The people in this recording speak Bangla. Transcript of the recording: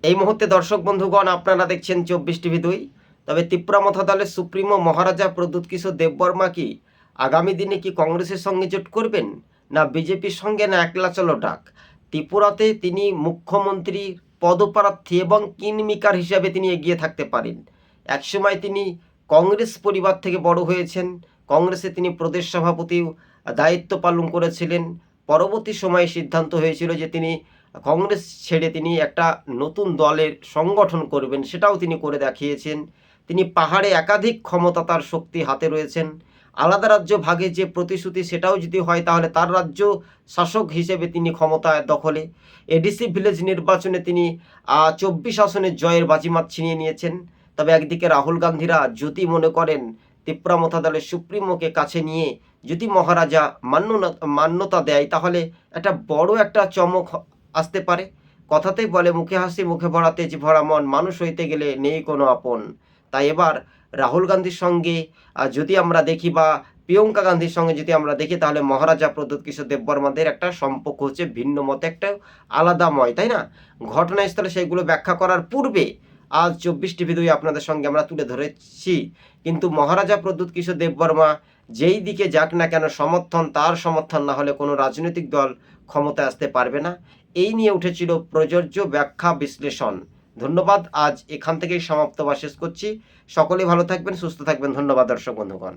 এই মুহূর্তে দর্শক বন্ধুগণ আপনারা দেখছেন 24 টিভি 2। তবে ত্রিপুরা দলের সুপ্রিমো মহারাজা প্রদ্যুৎ কিশোর দেববর্মা কি আগামী দিনে কি কংগ্রেসের সঙ্গে জোট করবেন, না বিজেপির সঙ্গে, না একলা চলো ডাক? ত্রিপুরাতে তিনি মুখ্যমন্ত্রী পদপ্রার্থী এবং কিংমেকার হিসাবে তিনি এগিয়ে থাকতে পারেন। একসময় তিনি কংগ্রেস পরিবার থেকে বড় হয়েছেন, কংগ্রেসে তিনি প্রদেশ সভাপতি দায়িত্ব পালন করেছিলেন। পরবর্তী সময়ে সিদ্ধান্ত হয়েছিল যে তিনি কংগ্রেস ছেড়ে তিনি একটা নতুন দলের সংগঠন করবেন, সেটাও তিনি করে দেখিয়েছেন। তিনি পাহাড়ে একাধিক ক্ষমতা, তার শক্তি হাতে রয়েছেন। আলাদা রাজ্য ভাগে যে প্রতিশ্রুতি, সেটাও যদি হয় তাহলে তার রাজ্য শাসক হিসেবে তিনি ক্ষমতায় দখলে। এডিসি ভিলেজ নির্বাচনে তিনি 24 আসনের জয়ের বাজিমাত ছিনিয়ে নিয়েছেন। তবে একদিকে রাহুল গান্ধীরা যদি মনে করেন ত্রিপুরা দলের সুপ্রিমোকে কাছে নিয়ে যদি মহারাজা মান্যতা দেয়, তাহলে একটা বড় একটা চমক আসতে পারে। কথাতেই বলে, মুখে হাসি মুখে ভরা তেজ ভরা মন, মানুষ হইতে গেলে নেই কোনো আপন। তাই এবার রাহুল গান্ধীর সঙ্গে যদি আমরা দেখি, বা প্রিয়ঙ্কা গান্ধীর সঙ্গে যদি আমরা দেখি, তাহলে মহারাজা প্রদ্যুৎ কিশোর দেববর্মাদের একটা সম্পর্ক হচ্ছে ভিন্ন মতে, একটা আলাদাময়, তাই না? ঘটনাস্থলে সেইগুলো ব্যাখ্যা করার পূর্বে আজ 24 টিভি 2 আপনাদের সঙ্গে আমরা তুলে ধরেছি। কিন্তু মহারাজা প্রদ্যুৎ কিশোর দেববর্মা যেই দিকে যাক না কেন, তার সমর্থন না হলে কোনো রাজনৈতিক দল ক্ষমতায় আসতে পারবে না। এই নিয়ে উঠেছিল প্রযোজ্য ব্যাখ্যা বিশ্লেষণ। ধন্যবাদ। আজ এখান থেকেই সমাপ্ত বা শেষ করছি। সকলেই ভালো থাকবেন, সুস্থ থাকবেন। ধন্যবাদ দর্শক বন্ধুগণ।